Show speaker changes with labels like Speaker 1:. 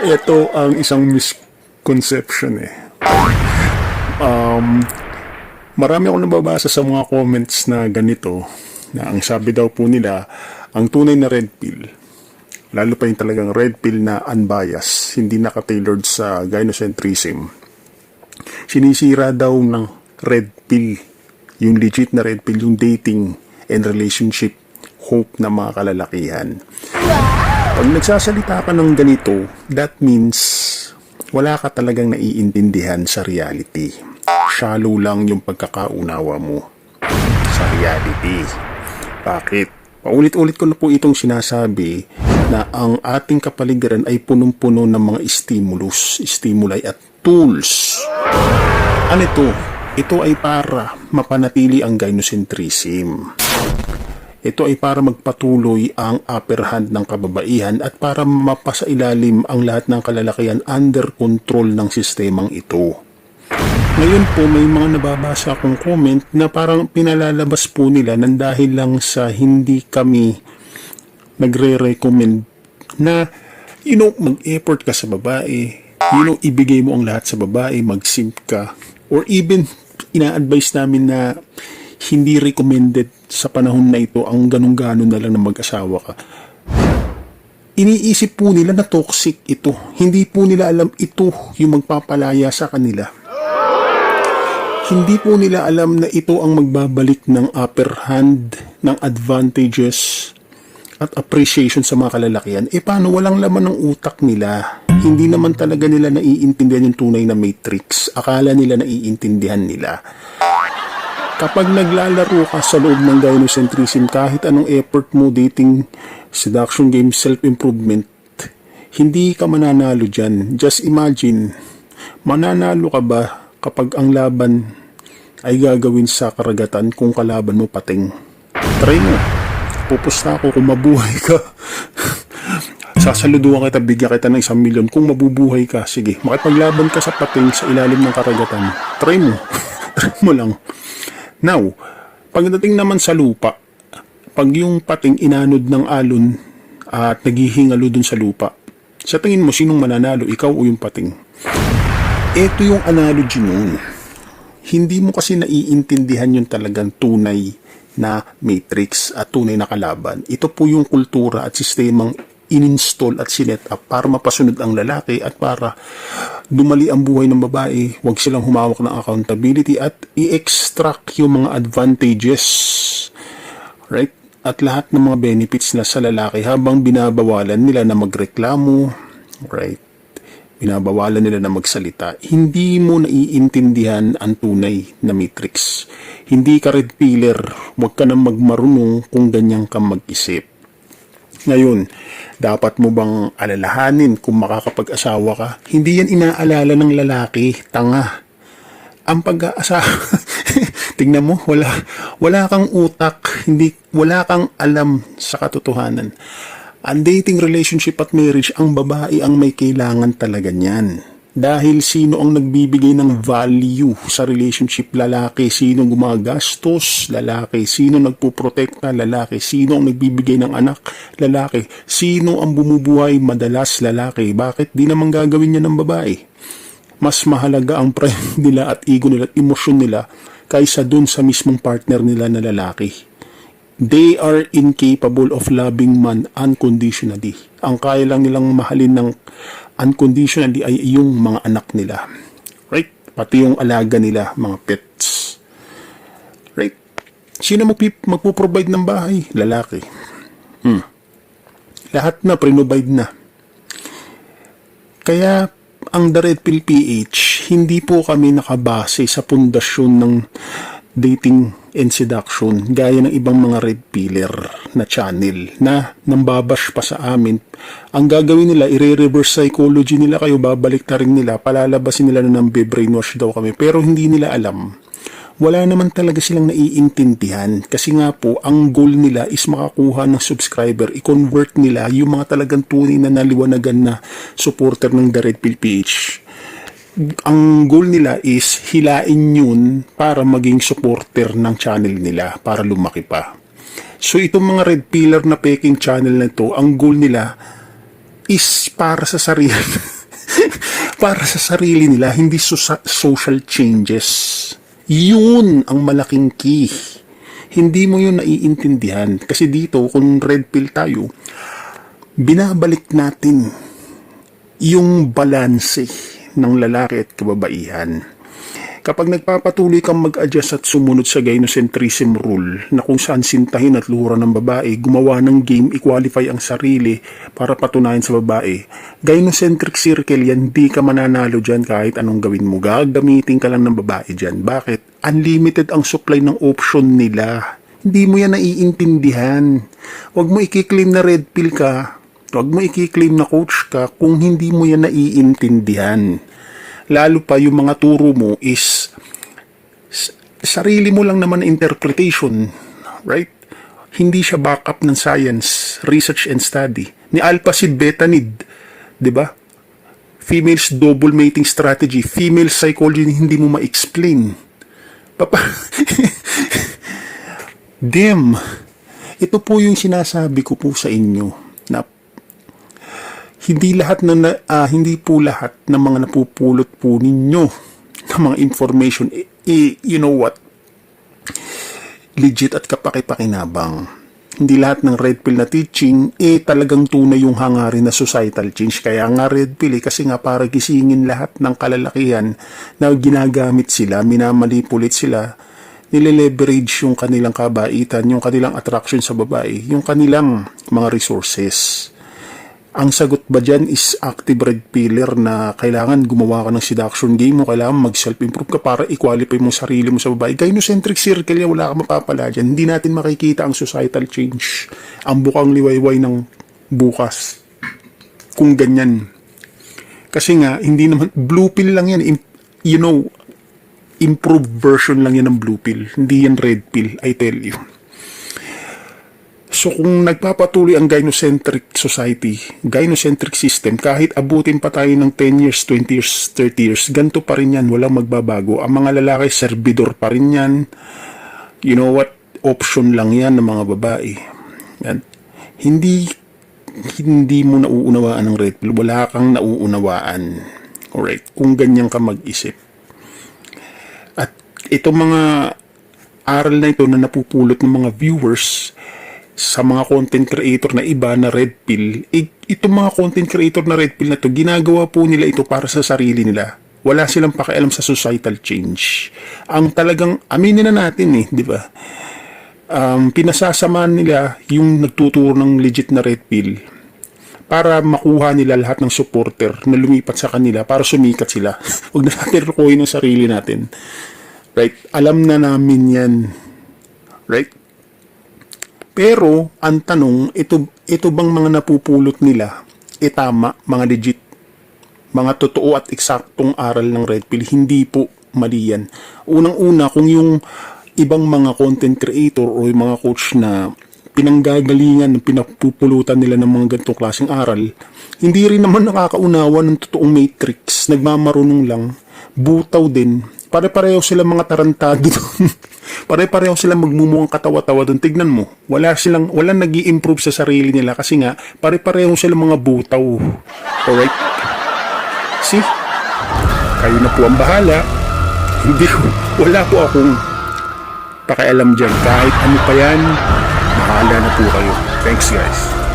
Speaker 1: Ito ang isang misconception eh. Marami akong nababasa sa mga comments na ganito, na ang sabi daw po nila, ang tunay na red pill, lalo pa yung talagang red pill na unbiased, hindi naka-tailored sa gynocentrism, sinisira daw ng red pill, yung legit na red pill, yung dating and relationship hope na mga kalalakihan. Pag nagsasalita ka ng ganito, that means wala ka talagang naiintindihan sa reality. Shallow lang yung pagkakaunawa mo sa reality. Bakit? Paulit-ulit ko na po itong sinasabi na ang ating kapaligiran ay punong-puno ng mga stimuli at tools. Ano ito? Ito ay para mapanatili ang gynocentrism. Ito ay para magpatuloy ang upper hand ng kababaihan at para mapasailalim ang lahat ng kalalakihan under control ng sistemang ito. Ngayon po may mga nababasa akong comment na parang pinalalabas po nila nang dahil lang sa hindi kami nagre-recommend na mag-effort ka sa babae, ibigay mo ang lahat sa babae, mag-simp ka, or even ina-advise namin na hindi recommended sa panahon na ito ang ganun-ganon na lang na mag-asawa ka. Iniisip po nila na toxic ito. Hindi po nila alam ito yung magpapalaya sa kanila. Hindi po nila alam na ito ang magbabalik ng upper hand, ng advantages at appreciation sa mga kalalakihan. Paano walang laman ng utak nila? Hindi naman talaga nila naiintindihan yung tunay na matrix. Akala nila naiintindihan nila. Kapag naglalaro ka sa loob ng gynocentrism, kahit anong effort mo, dating, seduction game, self-improvement, hindi ka mananalo dyan. Just imagine, mananalo ka ba kapag ang laban ay gagawin sa karagatan kung kalaban mo pating? Try mo. Pupusta ako kung mabuhay ka. Sasaluduhan kita, bigyan kita ng 1 milyon kung mabubuhay ka. Sige, makipaglaban ka sa pating sa ilalim ng karagatan. Try mo. Try mo lang. Now, pagdating naman sa lupa, pag yung pating inanod ng alon at naghihingalo dun sa lupa, sa tingin mo, sinong mananalo? Ikaw o yung pating? Ito yung analogy nun. Hindi mo kasi naiintindihan yung talagang tunay na matrix at tunay na kalaban. Ito po yung kultura at sistemang in-install at sinet up para mapasunod ang lalaki at para dumali ang buhay ng babae, huwag silang humawak ng accountability at i-extract yung mga advantages, right? At lahat ng mga benefits na sa lalaki habang binabawalan nila na magreklamo, right? Binabawalan nila na magsalita. Hindi mo naiintindihan ang tunay na matrix. Hindi ka red pillar, huwag ka nang magmarunong kung ganyan ka mag-isip. Ngayon, dapat mo bang alalahanin kung makakapag-asawa ka? Hindi yan inaalala ng lalaki, tanga. Ang pag-aasawa, tingnan mo, wala kang utak, wala kang alam sa katotohanan. Ang dating relationship at marriage, ang babae ang may kailangan talaga niyan. Dahil sino ang nagbibigay ng value sa relationship? Lalaki. Sino gumagastos? Lalaki. Sino nagpuprotekta? Lalaki. Sino ang nagbibigay ng anak? Lalaki. Sino ang bumubuhay? Madalas lalaki. Bakit di naman gagawin niya ng babae? Mas mahalaga ang pride nila at ego nila at emosyon nila kaysa dun sa mismong partner nila na lalaki. They are incapable of loving man unconditionally. Ang kaya lang nilang mahalin ng unconditionally ay yung mga anak nila. Right? Pati yung alaga nila, mga pets. Right? Sino magpo-provide ng bahay? Lalaki. Lahat na, pre-provide na. Kaya, ang The Red Pill PH, hindi po kami nakabase sa pundasyon ng dating and seduction gaya ng ibang mga red pillar na channel na nambabash pa sa amin. Ang gagawin nila, i-reverse psychology nila kayo, babalik na rin nila, palalabasin nila na ng brainwash daw kami, pero hindi nila alam. Wala naman talaga silang naiintindihan kasi nga po, ang goal nila is makakuha ng subscriber, i-convert nila yung mga talagang tunay na naliwanagan na supporter ng The Red Pill PH. Ang goal nila is hilain yun para maging supporter ng channel nila para lumaki pa. So itong mga red pillar na peking channel na ito, ang goal nila is para sa sarili para sa sarili nila, hindi social changes. Yun ang malaking key. Hindi mo yun naiintindihan. Kasi dito, kung red pill tayo, binabalik natin yung balanse ng lalaki at kababaihan. Kapag nagpapatuloy kang mag-adjust at sumunod sa gynocentrism rule na kung saan sintahin at luhuran ng babae, gumawa ng game, i-qualify ang sarili para patunayan sa babae. Gynocentric circle yan, di ka mananalo dyan kahit anong gawin mo. Gagamitin ka lang ng babae dyan. Bakit? Unlimited ang supply ng option nila. Hindi mo yan naiintindihan. Huwag mo i-claim na red pill ka. Huwag mo i-claim na coach ka kung hindi mo yan naiintindihan. Lalo pa yung mga turo mo is sarili mo lang naman na interpretation, right? Hindi siya backup ng science, research and study. Ni Alpacid Betanid, di ba? Females double mating strategy, female psychology, hindi mo ma-explain. Damn, ito po yung sinasabi ko po sa inyo na hindi po lahat ng mga napupulot po ninyo ng mga information, you know what, legit at kapaki-pakinabang. Hindi lahat ng red pill na teaching, talagang tunay yung hangarin na societal change. Kaya nga red pill, kasi nga para gisingin lahat ng kalalakihan na ginagamit sila, minamanipulit sila, nile-leverage yung kanilang kabaitan, yung kanilang attraction sa babae, yung kanilang mga resources. Ang sagot ba dyan is active red pillar na kailangan gumawa ka ng seduction game mo, kailangan mag-self-improve ka para i-qualify mo sarili mo sa babae. Gynocentric circle yan, wala ka mapapala dyan. Hindi natin makikita ang societal change, ang bukang liwayway ng bukas. Kung ganyan. Kasi nga, hindi naman, blue pill lang yan. You know, improved version lang yan ng blue pill. Hindi yan red pill, I tell you. So kung nagpapatuloy ang gynocentric society, gynocentric system, kahit abutin pa tayo ng 10 years, 20 years, 30 years, ganito pa rin yan, walang magbabago. Ang mga lalaki, servidor pa rin yan. You know what? Option lang yan ng mga babae. Yan. Hindi mo nauunawaan ng red pill. Wala kang nauunawaan. Alright? Kung ganyan ka mag-isip. At itong mga aral na ito na napupulot ng mga viewers sa mga content creator na iba na red pill, itong mga content creator na red pill na to, ginagawa po nila ito para sa sarili nila. Wala silang pakialam sa societal change. Ang talagang, aminin na natin di ba? Pinasasamaan nila yung nagtuturo ng legit na red pill para makuha nila lahat ng supporter na lumipat sa kanila para sumikat sila. Huwag na natin rukuhin ang sarili natin. Right? Alam na namin yan. Right? Pero, ang tanong, ito bang mga napupulot nila, tama, mga legit, mga totoo at eksaktong aral ng red pill? Hindi po, mali yan. Unang-una, kung yung ibang mga content creator o yung mga coach na pinanggagalingan, pinapupulutan nila ng mga ganitong klaseng aral, hindi rin naman nakakaunawa ng totoong matrix, nagmamarunong lang, butaw din, pare-pareho sila mga tarantado doon. Pare-pareho sila magmumukhang katawa-tawa doon. Tignan mo, walang nag-i-improve sa sarili nila kasi nga, pare-pareho sila mga butaw. Alright? See? Kayo na po ang bahala. Wala po akong pakialam dyan. Kahit ano pa yan, bahala na po kayo. Thanks guys.